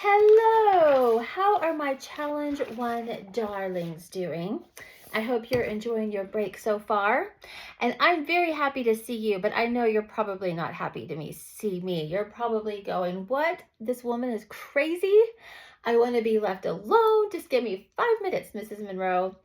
Hello! How are my Challenge 1 darlings doing? I hope you're enjoying your break so far. And I'm very happy to see you, but I know you're probably not happy to see me. You're probably going, what? This woman is crazy? I want to be left alone. Just give me 5 minutes, Mrs. Monroe.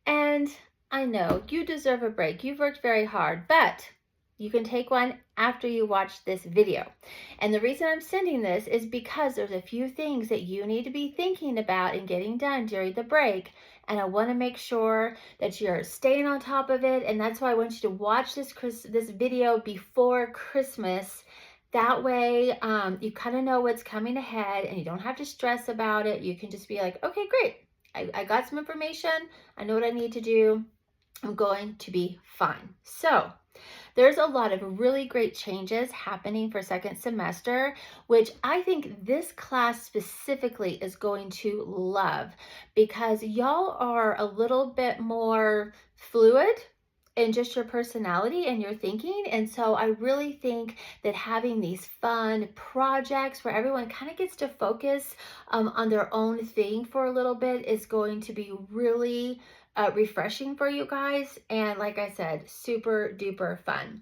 And I know you deserve a break. You've worked very hard, but you can take one after you watch this video. And the reason I'm sending this is because there's a few things that you need to be thinking about and getting done during the break. And I want to make sure that you're staying on top of it. And that's why I want you to watch this video before Christmas. That way you kind of know what's coming ahead and you don't have to stress about it. You can just be like, okay, great. I got some information. I know what I need to do. I'm going to be fine. So there's a lot of really great changes happening for second semester, which I think this class specifically is going to love because y'all are a little bit more fluid in just your personality and your thinking. And so I really think that having these fun projects where everyone kind of gets to focus on their own thing for a little bit is going to be really refreshing for you guys. And like I said, super duper fun.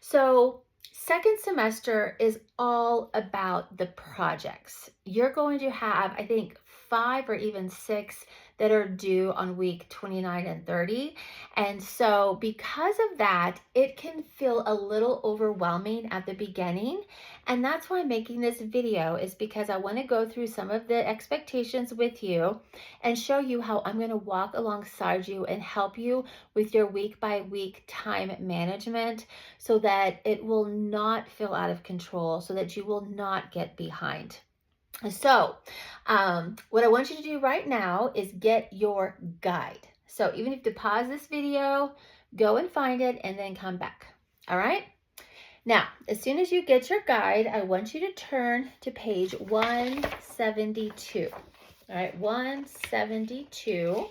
So second semester is all about the projects. You're going to have, I think, 5 or even 6 that are due on week 29 and 30. And so because of that, it can feel a little overwhelming at the beginning. And that's why I'm making this video, is because I want to go through some of the expectations with you and show you how I'm going to walk alongside you and help you with your week by week time management so that it will not feel out of control, so that you will not get behind. So what I want you to do right now is get your guide. So even if you have to pause this video, go and find it and then come back. All right. Now, as soon as you get your guide, I want you to turn to page 172. All right, 172.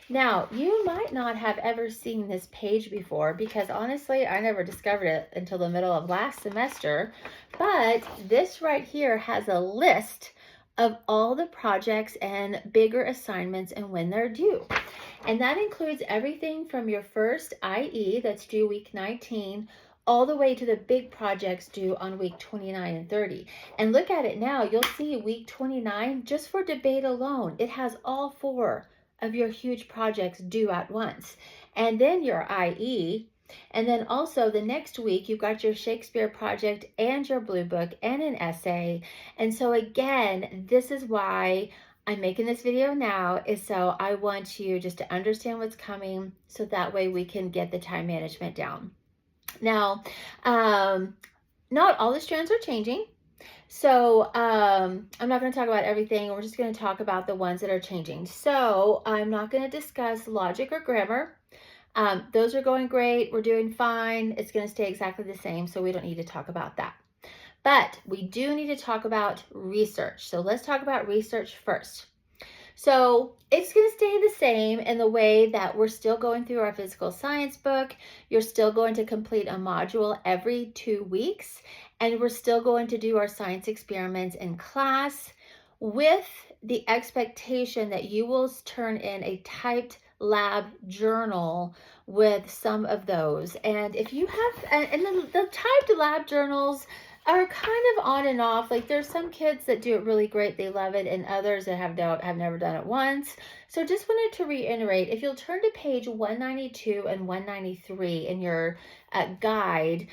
Now, you might not have ever seen this page before because honestly, I never discovered it until the middle of last semester. But this right here has a list of all the projects and bigger assignments and when they're due. And that includes everything from your first IE that's due week 19 all the way to the big projects due on week 29 and 30. And look at it now. You'll see week 29, just for debate alone, it has all 4 of your huge projects due at once. And then your IE. And then also the next week, you've got your Shakespeare project and your Blue Book and an essay. And so again, this is why I'm making this video now, is so I want you just to understand what's coming so that way we can get the time management down. Now, not all the strands are changing. So I'm not going to talk about everything. We're just going to talk about the ones that are changing. So I'm not going to discuss logic or grammar. Those are going great. We're doing fine. It's going to stay exactly the same. So we don't need to talk about that. But we do need to talk about research. So let's talk about research first. So it's going to stay the same in the way that we're still going through our physical science book. You're still going to complete a module every 2 weeks. And we're still going to do our science experiments in class with the expectation that you will turn in a typed lab journal with some of those. And if you have, and the typed lab journals are kind of on and off. Like there's some kids that do it really great, they love it, and others that have never done it once. So just wanted to reiterate, if you'll turn to page 192 and 193 in your guide,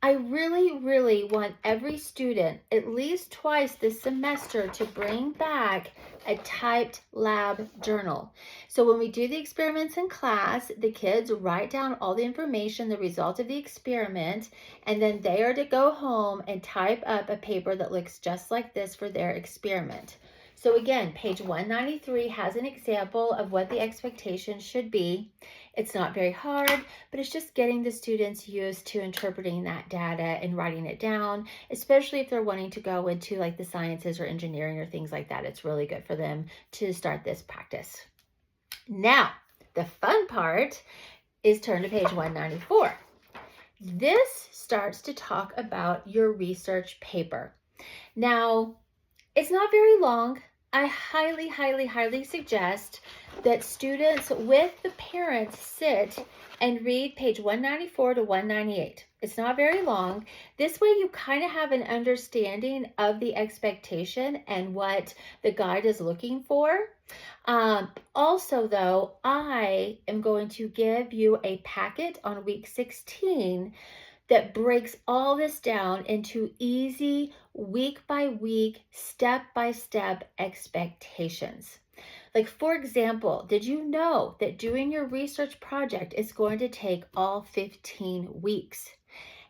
I really want every student at least twice this semester to bring back a typed lab journal. So when we do the experiments in class, the kids write down all the information, the result of the experiment, and then they are to go home and type up a paper that looks just like this for their experiment. So again, page 193 has an example of what the expectation should be. It's not very hard, but it's just getting the students used to interpreting that data and writing it down, especially if they're wanting to go into like the sciences or engineering or things like that. It's really good for them to start this practice. Now, the fun part is turn to page 194. This starts to talk about your research paper. Now, It's not very long. I highly, highly, highly suggest that students with the parents sit and read page 194 to 198. It's not very long. This way you kind of have an understanding of the expectation and what the guide is looking for. Also, though, I am going to give you a packet on week 16 that breaks all this down into easy, week by week, step by step expectations. Like, for example, did you know that doing your research project is going to take all 15 weeks?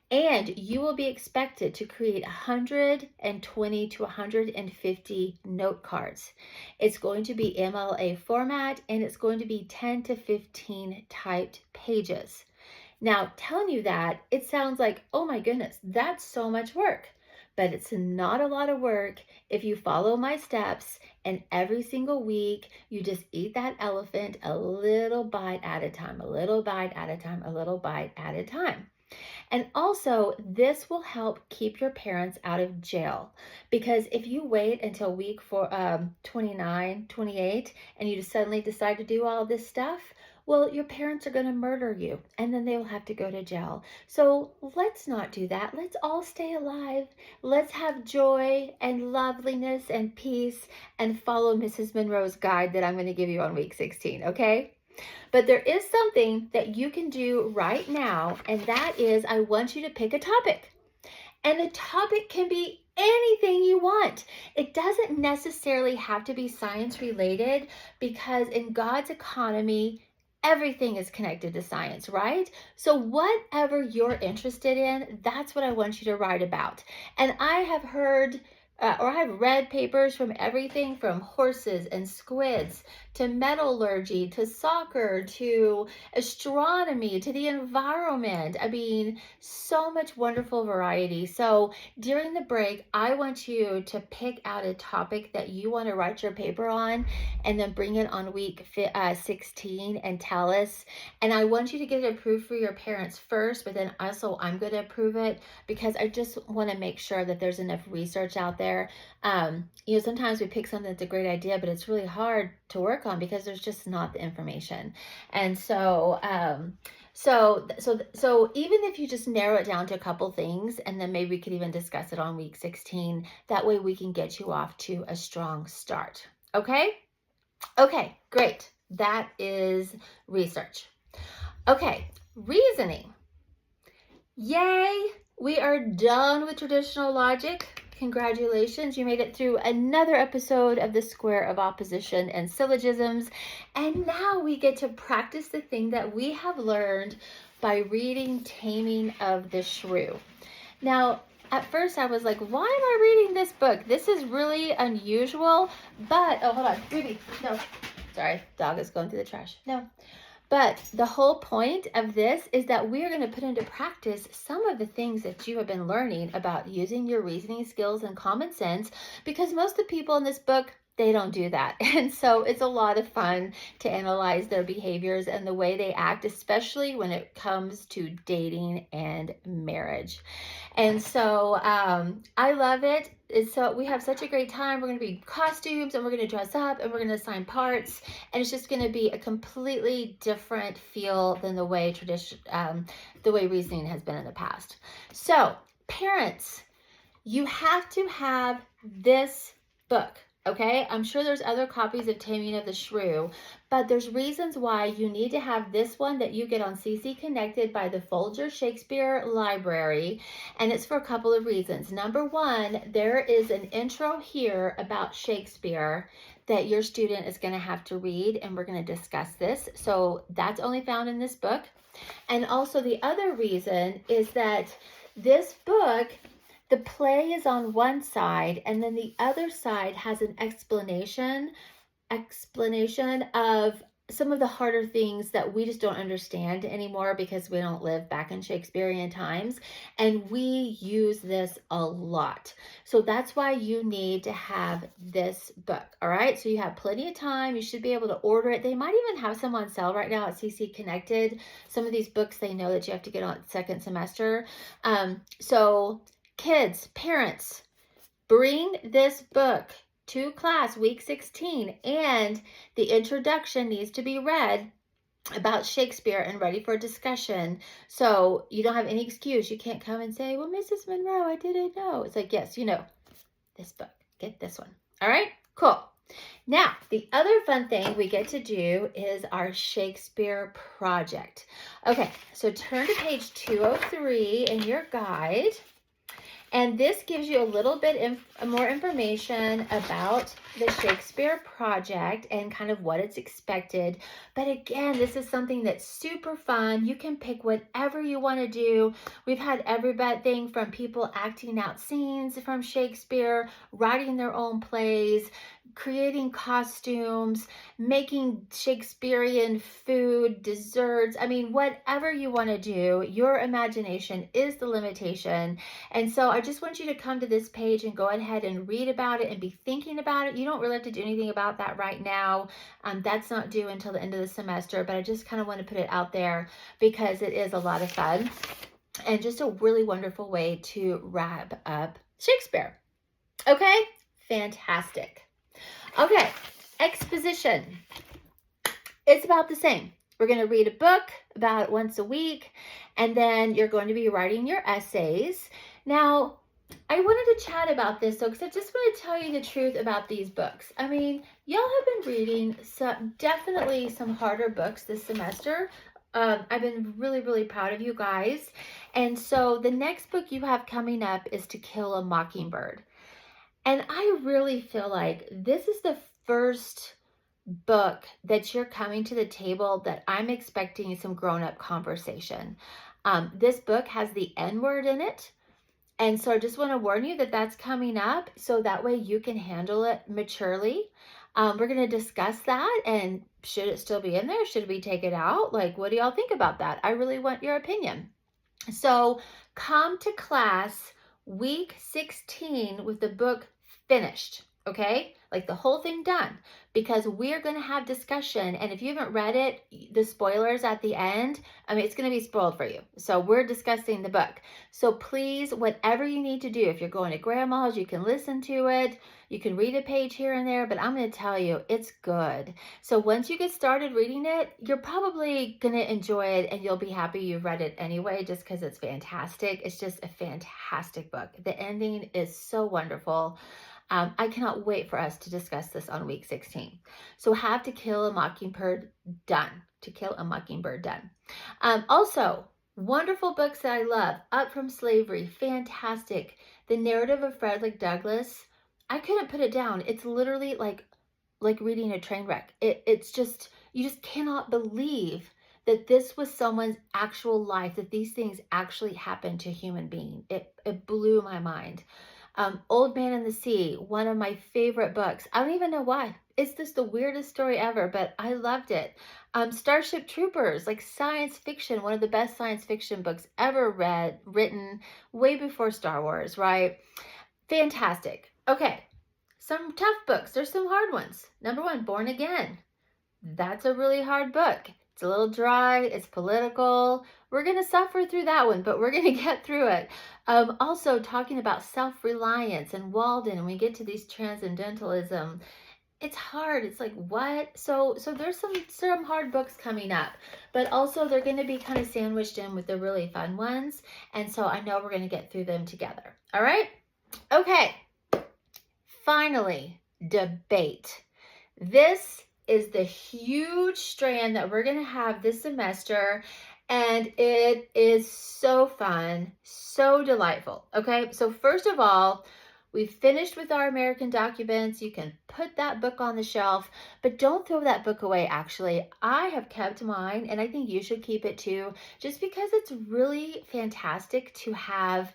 And you will be expected to create 120 to 150 note cards. It's going to be MLA format, and it's going to be 10 to 15 typed pages. Now, telling you that, it sounds like, oh my goodness, that's so much work. But it's not a lot of work if you follow my steps, and every single week you just eat that elephant a little bite at a time, a little bite at a time, a little bite at a time. And also, this will help keep your parents out of jail, because if you wait until week 29, 28, and you just suddenly decide to do all this stuff, well, your parents are going to murder you, and then they will have to go to jail. So let's not do that. Let's all stay alive. Let's have joy and loveliness and peace, and follow Mrs. Monroe's guide that I'm going to give you on week 16, okay? But there is something that you can do right now, and that is, I want you to pick a topic. And the topic can be anything you want. It doesn't necessarily have to be science related, because in God's economy, everything is connected to science, right? So whatever you're interested in, that's what I want you to write about. And I have heard or I've read papers from everything from horses and squids to metallurgy to soccer to astronomy to the environment. I mean, so much wonderful variety. So during the break, I want you to pick out a topic that you want to write your paper on, and then bring it on week 16 and tell us. And I want you to get it approved for your parents first, but then also I'm going to approve it, because I just want to make sure that there's enough research out there. Sometimes we pick something that's a great idea, but it's really hard to work on because there's just not the information. And so even if you just narrow it down to a couple things, and then maybe we could even discuss it on week 16, that way we can get you off to a strong start. Okay, great. That is research. Okay, reasoning. Yay, we are done with traditional logic. Congratulations, you made it through another episode of the Square of Opposition and Syllogisms. And now we get to practice the thing that we have learned by reading Taming of the Shrew. Now, at first I was like, why am I reading this book? This is really unusual. But, oh, hold on, Ruby, no. Sorry, dog is going through the trash. No. But the whole point of this is that we are going to put into practice some of the things that you have been learning about using your reasoning skills and common sense, because most of the people in this book, they don't do that. And so it's a lot of fun to analyze their behaviors and the way they act, especially when it comes to dating and marriage. And so I love it. So we have such a great time. We're going to be costumes, and we're going to dress up, and we're going to assign parts, and it's just going to be a completely different feel than the way reasoning has been in the past. So parents, you have to have this book. Okay, I'm sure there's other copies of Taming of the Shrew, but there's reasons why you need to have this one that you get on CC Connected by the Folger Shakespeare Library, and it's for a couple of reasons. Number one, there is an intro here about Shakespeare that your student is going to have to read, and we're going to discuss this. So that's only found in this book. And also the other reason is that this book, the play is on one side, and then the other side has an explanation of some of the harder things that we just don't understand anymore because we don't live back in Shakespearean times, and we use this a lot. So that's why you need to have this book. All right, so you have plenty of time. You should be able to order it. They might even have some on sale right now at CC Connected. Some of these books, they know that you have to get on second semester. So kids, parents, Bring this book to class week 16, and the introduction needs to be read about Shakespeare and ready for discussion. So you don't have any excuse. You can't come and say, well, Mrs. Monroe, I didn't know. It's like, yes, you know this book. Get this one. All right, cool. Now, the other fun thing we get to do is our Shakespeare project. Okay, so turn to page 203 in your guide. And this gives you a little bit more information about the Shakespeare project and kind of what it's expected. But again, this is something that's super fun. You can pick whatever you want to do. We've had everything from people acting out scenes from Shakespeare, writing their own plays, creating costumes, making Shakespearean food, desserts. I mean, whatever you want to do, your imagination is the limitation. And so I just want you to come to this page and go ahead and read about it and be thinking about it. You don't really have to do anything about that right now. That's not due until the end of the semester, but I just kind of want to put it out there because it is a lot of fun and just a really wonderful way to wrap up Shakespeare. Okay, fantastic. Okay, exposition. It's about the same. We're going to read a book about once a week, and then you're going to be writing your essays. Now, I wanted to chat about this though, because I just want to tell you the truth about these books. I mean, y'all have been reading definitely some harder books this semester. I've been really, really proud of you guys. And so the next book you have coming up is To Kill a Mockingbird. And I really feel like this is the first book that you're coming to the table that I'm expecting some grown-up conversation. This book has the N-word in it. And so I just want to warn you that that's coming up so that way you can handle it maturely. We're going to discuss that, and should it still be in there? Should we take it out? Like, what do y'all think about that? I really want your opinion. So come to class week 16 with the book finished, okay? Like the whole thing done, because we're going to have discussion. And if you haven't read it, the spoilers at the end, I mean, it's going to be spoiled for you. So we're discussing the book. So please, whatever you need to do, if you're going to grandma's, you can listen to it. You can read a page here and there, but I'm going to tell you, it's good. So once you get started reading it, you're probably going to enjoy it, and you'll be happy you've read it anyway, just because it's fantastic. It's just a fantastic book. The ending is so wonderful. I cannot wait for us to discuss this on week 16. So have To Kill a Mockingbird done. To Kill a Mockingbird done. Also, wonderful books that I love. Up From Slavery, fantastic. The Narrative of Frederick Douglass, I couldn't put it down. It's literally like reading a train wreck. It's just, you just cannot believe that this was someone's actual life, that these things actually happened to a human being. It blew my mind. Old Man and the Sea, one of my favorite books. I don't even know why. It's just the weirdest story ever, but I loved it. Starship Troopers, like science fiction, one of the best science fiction books ever written way before Star Wars, right? Fantastic. Okay, some tough books. There's some hard ones. Number 1, Born Again. That's a really hard book. It's a little dry. It's political. We're going to suffer through that one, but we're going to get through it. Also talking about self-reliance and Walden, and we get to these transcendentalism. It's hard. It's like, what? So there's some hard books coming up, but also they're going to be kind of sandwiched in with the really fun ones. And so I know we're going to get through them together. All right. Okay. Finally, debate. This is the huge strand that we're going to have this semester, and it is so fun, so delightful. Okay, so first of all, we've finished with our American documents. You can put that book on the shelf, but don't throw that book away. Actually, I have kept mine, and I think you should keep it too, just because it's really fantastic to have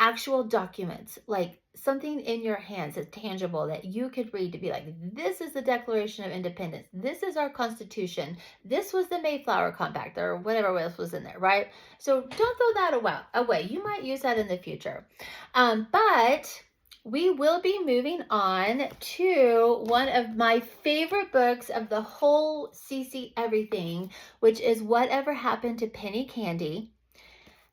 actual documents, like something in your hands that's tangible that you could read to be like, this is the Declaration of Independence. This is our Constitution. This was the Mayflower Compact, or whatever else was in there, right? So don't throw that away. You might use that in the future. But we will be moving on to one of my favorite books of the whole CC Everything, which is Whatever Happened to Penny Candy.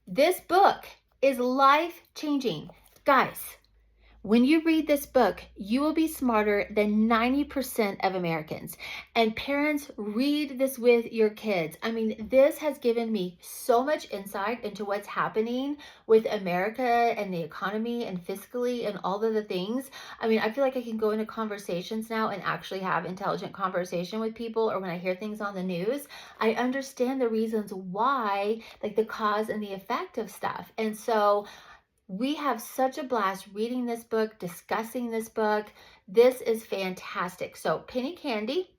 This book is life-changing. Guys, When you read this book, you will be smarter than 90% of Americans. And parents, read this with your kids. I mean, this has given me so much insight into what's happening with America and the economy and fiscally and all of the things. I mean, I feel like I can go into conversations now and actually have intelligent conversation with people, or when I hear things on the news, I understand the reasons why, like the cause and the effect of stuff. And so we have such a blast reading this book, discussing this book. This is fantastic. So Penny Candy.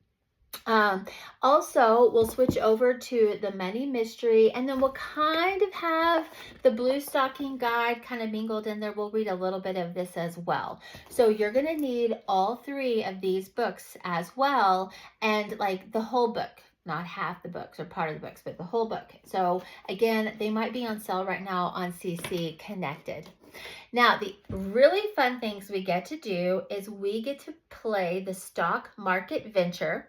Also, we'll switch over to the Money Mystery, and then we'll kind of have the Blue Stocking Guide kind of mingled in there. We'll read a little bit of this as well. So you're going to need all three of these books as well, and like the whole book. Not half the books or part of the books, but the whole book. So again, they might be on sale right now on CC Connected. Now, the really fun things we get to do is we get to play the stock market venture.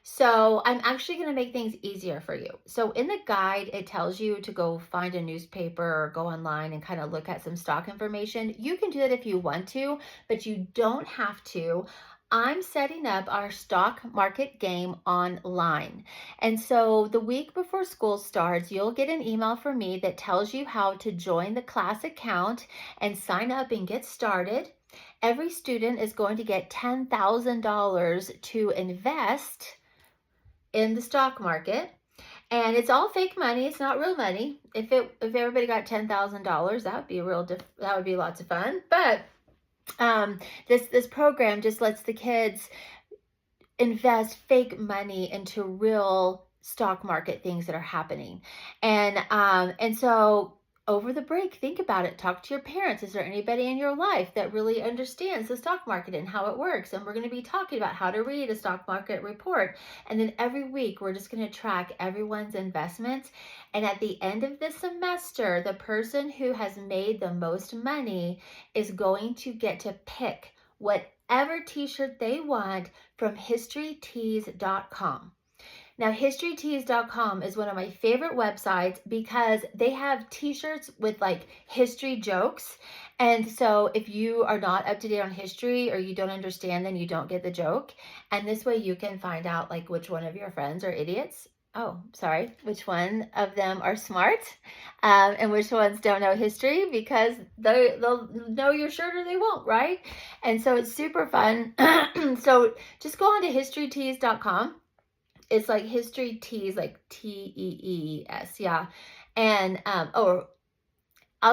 So I'm actually going to make things easier for you. So in the guide, it tells you to go find a newspaper or go online and kind of look at some stock information. You can do that if you want to, but you don't have to. I'm setting up our stock market game online. And so the week before school starts, you'll get an email from me that tells you how to join the class account and sign up and get started. Every student is going to get $10,000 to invest in the stock market. And it's all fake money. It's not real money. If everybody got $10,000, that would be lots of fun. But this program just lets the kids invest fake money into real stock market things that are happening. And so over the break, think about it. Talk to your parents. Is there anybody in your life that really understands the stock market and how it works? And we're going to be talking about how to read a stock market report. And then every week, we're just going to track everyone's investments. And at the end of the semester, the person who has made the most money is going to get to pick whatever t-shirt they want from historytees.com. Now, historytees.com is one of my favorite websites because they have t-shirts with like history jokes. And so if you are not up to date on history or you don't understand, then you don't get the joke. And this way you can find out like which one of your friends are idiots. Oh, sorry, which one of them are smart, and which ones don't know history, because they'll know your shirt or they won't, right? And so it's super fun. So just go on to historytees.com. It's like History Tees, like Tees, yeah. And I'll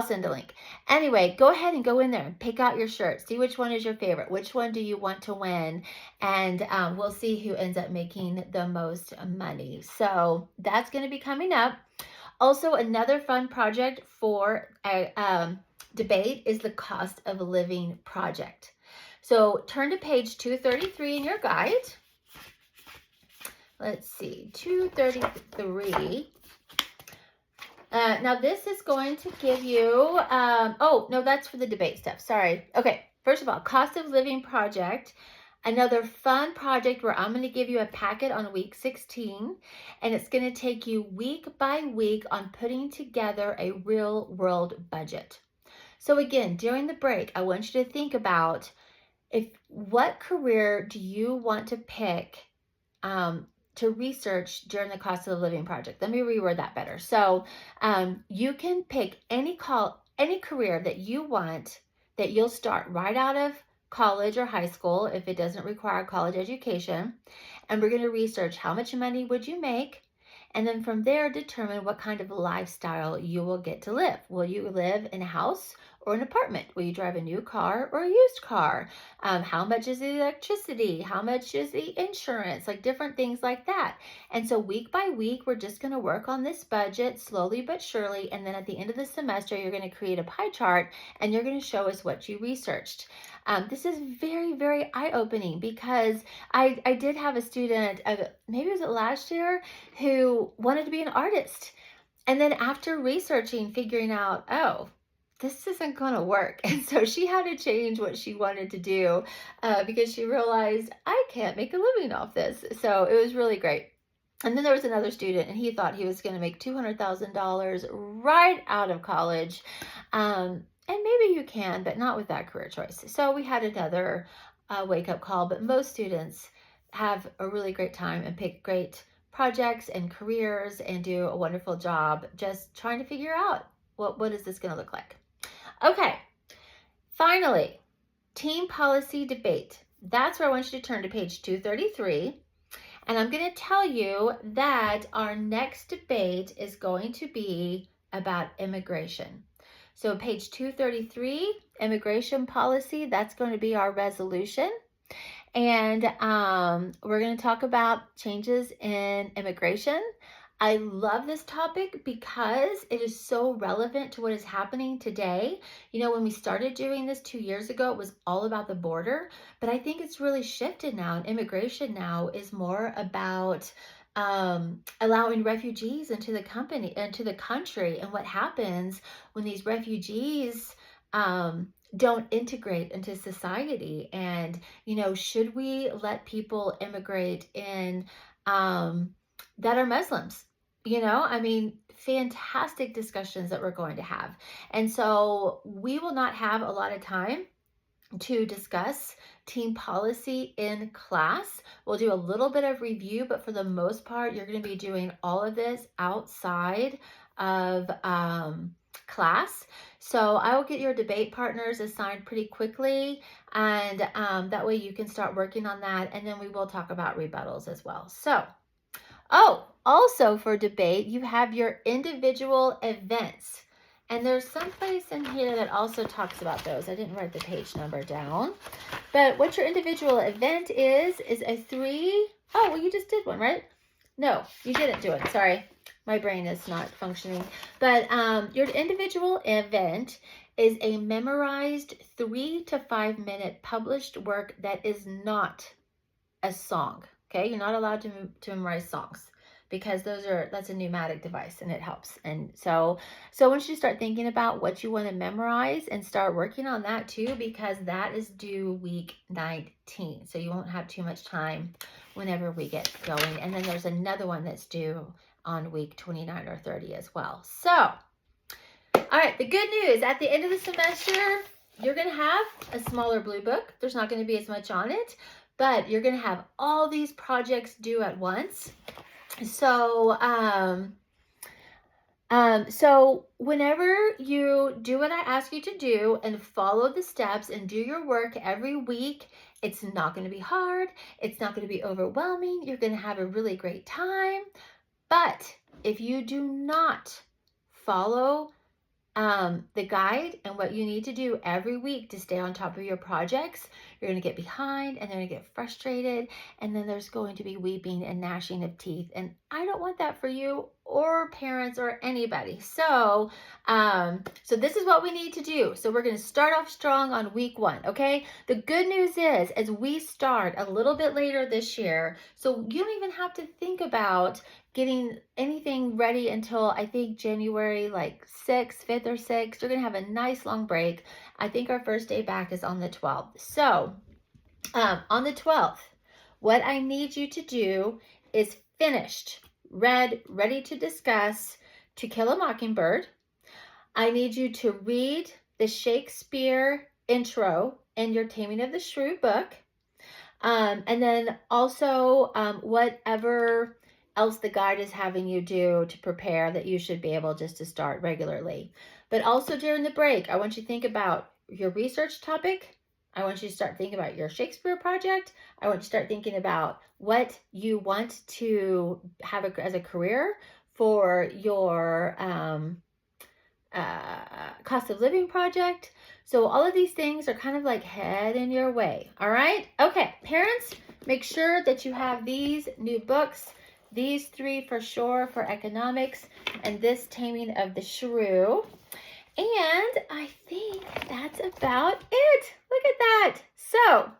send a link. Anyway, go ahead and go in there and pick out your shirt. See which one is your favorite. Which one do you want to win? And we'll see who ends up making the most money. So that's going to be coming up. Also, another fun project for a debate is the cost of living project. So turn to page 233 in your guide. Let's see, 233. Now this is going to give you, oh, no, that's for the debate stuff. Sorry. Okay. First of all, cost of living project, another fun project where I'm going to give you a packet on week 16, and it's going to take you week by week on putting together a real world budget. So again, during the break, I want you to think about what career do you want to pick, to research during the cost of the living project. Let me reword that better. So you can pick any career that you want, that you'll start right out of college or high school if it doesn't require college education. And we're going to research how much money would you make, and then from there determine what kind of lifestyle you will get to live. Will you live in a house or an apartment? Will you drive a new car or a used car? How much is the electricity? How much is the insurance? Like different things like that. And so week by week, we're just going to work on this budget slowly but surely. And then at the end of the semester, you're going to create a pie chart and you're going to show us what you researched. This is very, very eye-opening because I did have a student, maybe it was last year, who wanted to be an artist. And then after researching, figuring out, oh, this isn't going to work. And so she had to change what she wanted to do because she realized, I can't make a living off this. So it was really great. And then there was another student, and he thought he was going to make $200,000 right out of college. And And maybe you can, but not with that career choice. So we had another wake-up call, but most students have a really great time and pick great projects and careers and do a wonderful job just trying to figure out what is this going to look like. Okay, finally, team policy debate. That's where I want you to turn to page 233. And I'm going to tell you that our next debate is going to be about immigration. So page 233, immigration policy, that's going to be our resolution. And we're going to talk about changes in immigration. I love this topic because it is so relevant to what is happening today. You know, when we started doing this 2 years ago, it was all about the border, but I think it's really shifted now, and immigration now is more about allowing refugees into the country, and what happens when these refugees don't integrate into society. And, you know, should we let people immigrate in that are Muslims? You know, I mean, fantastic discussions that we're going to have. And so we will not have a lot of time to discuss team policy in class. We'll do a little bit of review, but for the most part, you're going to be doing all of this outside of class. So I will get your debate partners assigned pretty quickly, and that way you can start working on that, and then we will talk about rebuttals as well. So, also for debate, you have your individual events. And there's some place in here that also talks about those. I didn't write the page number down. But what your individual event is a 3. Oh, well, you just did one, right? No, you didn't do it. Sorry. My brain is not functioning. But your individual event is a memorized 3 to 5 minute published work that is not a song. Okay, you're not allowed to memorize songs, because that's a pneumatic device and it helps. And so once you start thinking about what you want to memorize, and start working on that too, because that is due week 19. So you won't have too much time whenever we get going. And then there's another one that's due on week 29 or 30 as well. So, all right, the good news, at the end of the semester, you're going to have a smaller blue book. There's not going to be as much on it, but you're going to have all these projects due at once. So, so whenever you do what I ask you to do and follow the steps and do your work every week, it's not going to be hard. It's not going to be overwhelming. You're going to have a really great time. But if you do not follow the guide and what you need to do every week to stay on top of your projects, you're going to get behind, and they're going to get frustrated, and then there's going to be weeping and gnashing of teeth, and I don't want that for you or parents or anybody. So so this is what we need to do. So we're going to start off strong on week 1. Okay, the good news is, as we start a little bit later this year, so you don't even have to think about getting anything ready until I think January like 6th, 5th or 6th. You're going to have a nice long break. I think our first day back is on the 12th. So on the 12th, what I need you to do is finished, read, ready to discuss To Kill a Mockingbird. I need you to read the Shakespeare intro in your Taming of the Shrew book. And then also whatever else the guide is having you do to prepare, that you should be able just to start regularly. But also during the break, I want you to think about your research topic. I want you to start thinking about your Shakespeare project. I want you to start thinking about what you want to have as a career for your cost of living project. So all of these things are kind of like heading your way. All right. Okay. Parents, make sure that you have these new books. These 3 for sure for economics, and this Taming of the Shrew. And I think that's about it. Look at that. So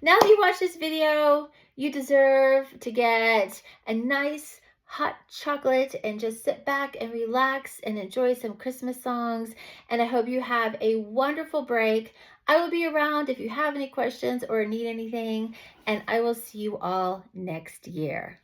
now that you watched this video, you deserve to get a nice hot chocolate and just sit back and relax and enjoy some Christmas songs. And I hope you have a wonderful break. I will be around if you have any questions or need anything, and I will see you all next year.